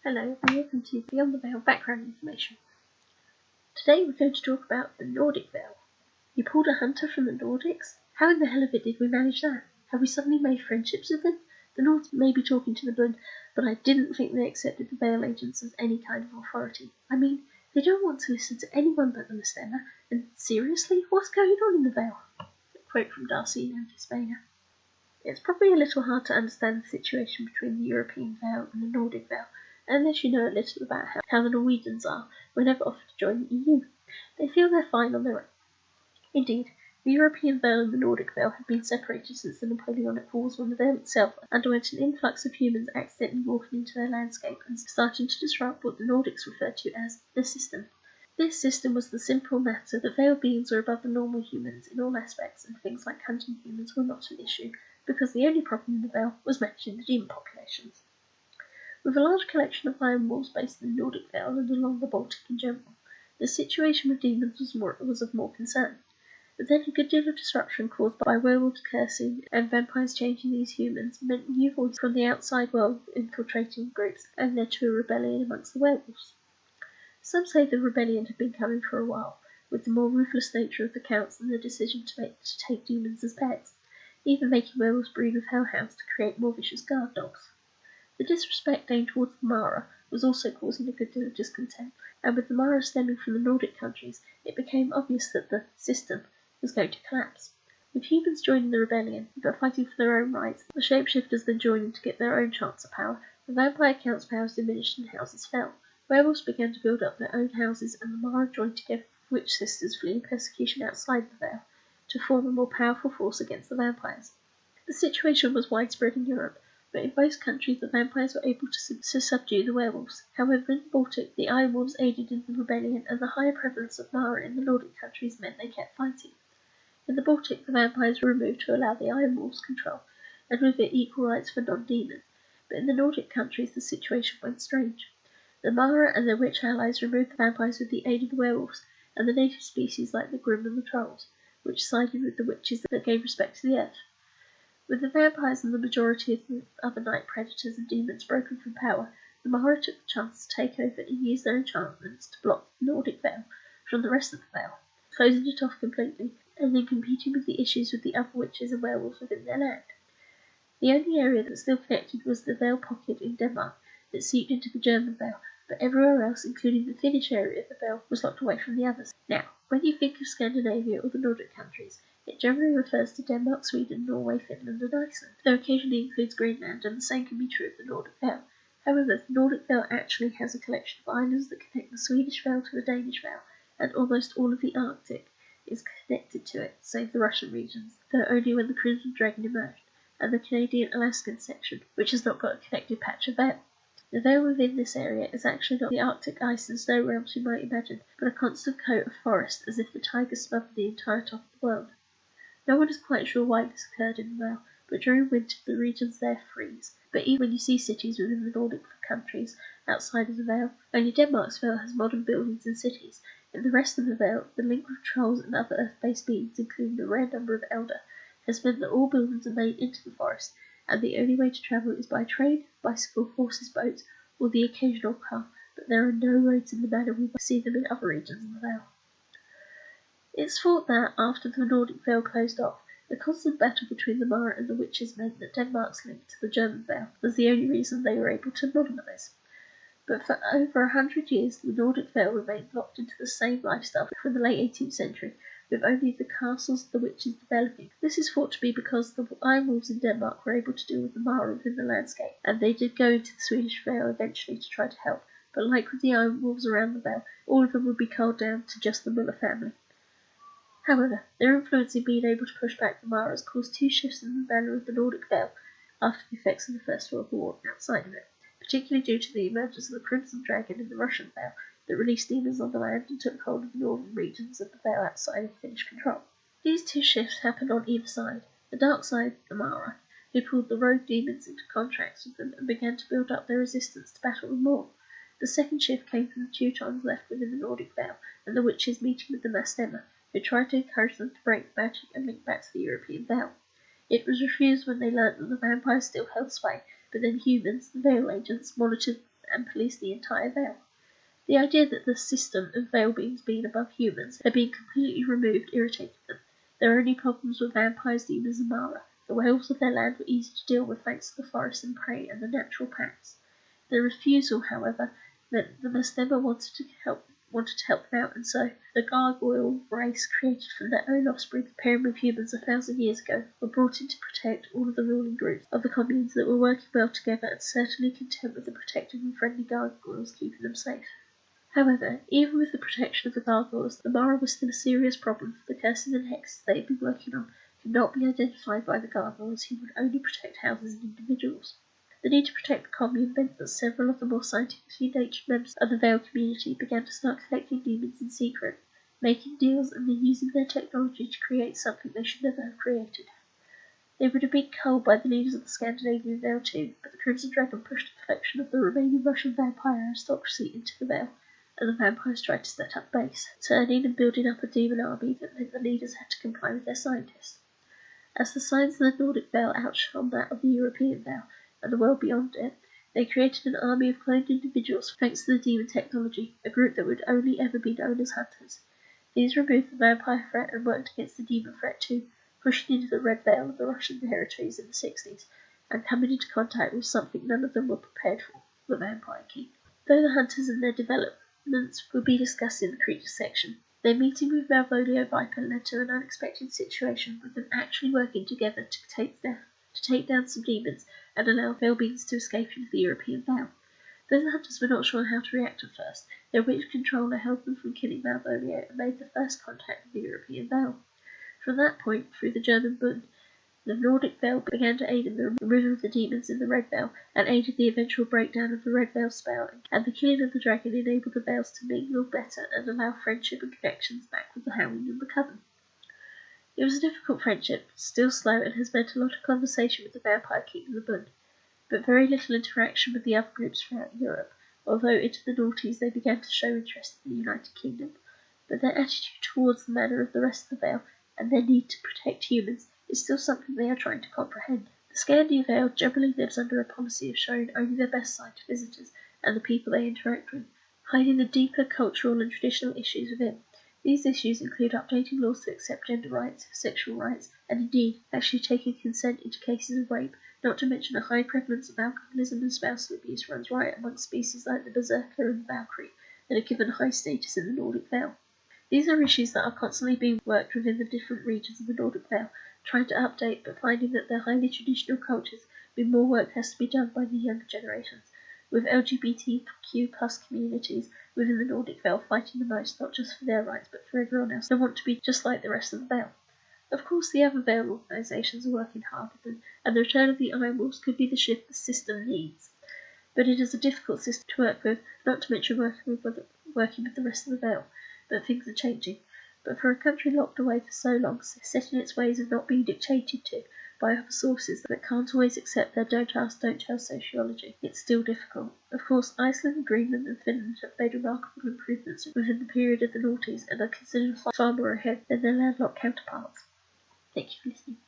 Hello and welcome to Beyond the Veil background information. Today we're going to talk about the Nordic Veil. You pulled a hunter from the Nordics? How in the hell of it did we manage that? Have we suddenly made friendships with them? The Nords may be talking to the Blood, but I didn't think they accepted the Veil agents as any kind of authority. I mean, they don't want to listen to anyone but the Amphisbaena, and seriously, what's going on in the Veil? A quote from Darcy and Amphisbaena. It's probably a little hard to understand the situation between the European Veil and the Nordic Veil, unless you know a little about how the Norwegians are whenever offered to join the EU. They feel they're fine on their own. Indeed, the European Veil and the Nordic Veil have been separated since the Napoleonic Wars, when the Veil itself underwent an influx of humans accidentally walking into their landscape and starting to disrupt what the Nordics referred to as the system. This system was the simple matter that Veil beings were above the normal humans in all aspects, and things like hunting humans were not an issue, because the only problem in the Veil was managing the demon populations. With a large collection of iron walls based in the Nordic Veil and along the Baltic in general, the situation with demons was of more concern. But then a good deal of disruption caused by werewolves cursing and vampires changing these humans meant new voices from the outside world infiltrating groups and led to a rebellion amongst the werewolves. Some say the rebellion had been coming for a while, with the more ruthless nature of the counts and the decision to take demons as pets, even making werewolves breed with hellhounds to create more vicious guard dogs. The disrespect aimed towards the Mara was also causing a good deal of discontent, and with the Mara stemming from the Nordic countries, it became obvious that the system was going to collapse. With humans joining the rebellion, but fighting for their own rights, the shapeshifters then joining to get their own chance of power, the vampire count's powers diminished and houses fell. Werewolves began to build up their own houses, and the Mara joined together with witch sisters fleeing persecution outside the Veil, to form a more powerful force against the vampires. The situation was widespread in Europe, but in both countries the vampires were able to subdue the werewolves. However, in the Baltic, the Iron Wolves aided in the rebellion, and the higher prevalence of Mara in the Nordic countries meant they kept fighting. In the Baltic, the vampires were removed to allow the Iron Wolves control, and with it equal rights for non-demons, but in the Nordic countries the situation went strange. The Mara and their witch allies removed the vampires with the aid of the werewolves, and the native species like the Grimm and the Trolls, which sided with the witches that gave respect to the earth. With the vampires and the majority of the other night predators and demons broken from power, the Mara took the chance to take over and use their enchantments to block the Nordic Veil from the rest of the Veil, closing it off completely, and then competing with the issues with the other witches and werewolves within their land. The only area that still connected was the Veil pocket in Denmark that seeped into the German Veil, but everywhere else, including the Finnish area of the Veil, was locked away from the others. Now, when you think of Scandinavia or the Nordic countries, it generally refers to Denmark, Sweden, Norway, Finland and Iceland, though occasionally includes Greenland, and the same can be true of the Nordic Veil. However, the Nordic Veil actually has a collection of islands that connect the Swedish Veil to the Danish Veil, and almost all of the Arctic is connected to it, save the Russian regions, though only when the Crimson Dragon emerged, and the Canadian-Alaskan section, which has not got a connected patch of veil. The veil within this area is actually not the Arctic ice and snow realms you might imagine, but a constant coat of forest, as if the tiger smothered the entire top of the world. No one is quite sure why this occurred in the Veil, but during winter the regions there freeze. But even when you see cities within the Nordic countries outside of the Veil, only Denmark's Veil has modern buildings and cities. In the rest of the Veil, the link with trolls and other earth-based beings, including the rare number of Elder, has meant that all buildings are made into the forest, and the only way to travel is by train, bicycle, horses, boats, or the occasional car, but there are no roads in the manner we see them in other regions of the Veil. It's thought that, after the Nordic Veil closed off, the constant battle between the Mara and the witches meant that Denmark's link to the German Veil was the only reason they were able to modernise. But for over 100 years, the Nordic Veil remained locked into the same lifestyle from the late 18th century, with only the castles of the witches developing. This is thought to be because the Iron Wolves in Denmark were able to deal with the Mara within the landscape, and they did go into the Swedish Veil eventually to try to help, but like with the Iron Wolves around the Veil, all of them would be culled down to just the Muller family. However, their influence in being able to push back the Maras caused two shifts in the manner of the Nordic Veil after the effects of the First World War outside of it, particularly due to the emergence of the Crimson Dragon in the Russian Veil that released demons on the land and took hold of the northern regions of the Veil outside of Finnish control. These two shifts happened on either side. The dark side, the Mara, who pulled the rogue demons into contracts with them and began to build up their resistance to battle them more. The second shift came from the Teutons left within the Nordic Veil, and the witches meeting with the Amphisbaena, who tried to encourage them to break magic and link back to the European Veil. It was refused when they learnt that the vampires still held sway, but then humans, the Veil agents, monitored and police the entire Veil. The idea that the system of Veil beings being above humans had been completely removed irritated them. Their only problems were vampires, demons, and Mara. The werewolves of their land were easy to deal with thanks to the forest and prey and the natural packs. The refusal, however, meant the Mastema wanted to help them out, and so the gargoyle race, created from their own offspring pairing with humans 1,000 years ago, were brought in to protect all of the ruling groups of the communes that were working well together and certainly content with the protective and friendly gargoyles keeping them safe. However, even with the protection of the gargoyles, the Mara was still a serious problem, for the curses and hexes they had been working on could not be identified by the gargoyles, who would only protect houses and individuals. The need to protect the commune meant that several of the more scientifically natured members of the Veil community began to start collecting demons in secret, making deals and then using their technology to create something they should never have created. They would have been culled by the leaders of the Scandinavian Veil too, but the Crimson Dragon pushed a collection of the remaining Russian vampire aristocracy into the Veil, and the vampires tried to set up base, turning and building up a demon army that meant the leaders had to comply with their scientists. As the science of the Nordic Veil outshone that of the European Veil, and the world beyond it, they created an army of cloned individuals thanks to the demon technology, a group that would only ever be known as hunters. These removed the vampire threat and worked against the demon threat too, pushing into the Red Veil of the Russian territories in the 60s, and coming into contact with something none of them were prepared for, the Vampire King. Though the hunters and their developments will be discussed in the creatures section, their meeting with Malvolio Viper led to an unexpected situation, with them actually working together to take down some demons and allow Veil beings to escape into the European Veil. Though the hunters were not sure how to react at first, their witch controller held them from killing Malvolio and made the first contact with the European Veil. From that point, through the German Bund, the Nordic Veil began to aid in the removal of the demons in the Red Veil, and aided the eventual breakdown of the Red Veil spell, and the killing of the dragon enabled the Veils to mingle better and allow friendship and connections back with the Howling and the Coven. It was a difficult friendship, still slow, and has meant a lot of conversation with the Vampire King and the Bund, but very little interaction with the other groups throughout Europe, although into the noughties they began to show interest in the United Kingdom. But their attitude towards the manner of the rest of the Veil, and their need to protect humans, is still something they are trying to comprehend. The Scandi Veil generally lives under a policy of showing only their best side to visitors and the people they interact with, hiding the deeper cultural and traditional issues within. These issues include updating laws to accept gender rights, sexual rights, and indeed actually taking consent into cases of rape, not to mention a high prevalence of alcoholism and spousal abuse runs riot amongst species like the Berserker and the Valkyrie that are given high status in the Nordic Veil. These are issues that are constantly being worked within the different regions of the Nordic Veil, trying to update but finding that their highly traditional cultures mean more work has to be done by the younger generations, with LGBTQ+ communities within the Nordic Veil fighting the most, not just for their rights but for everyone else who want to be just like the rest of the Veil. Of course, the other Veil organisations are working hard with them, and the return of the Iron Wolves could be the shift the system needs. But it is a difficult system to work with, not to mention working with the rest of the Veil. But things are changing. But for a country locked away for so long, set in its ways of not being dictated to by other sources that can't always accept their don't ask, don't tell sociology, it's still difficult. Of course, Iceland, Greenland and Finland have made remarkable improvements within the period of the noughties and are considered far more ahead than their landlocked counterparts. Thank you for listening.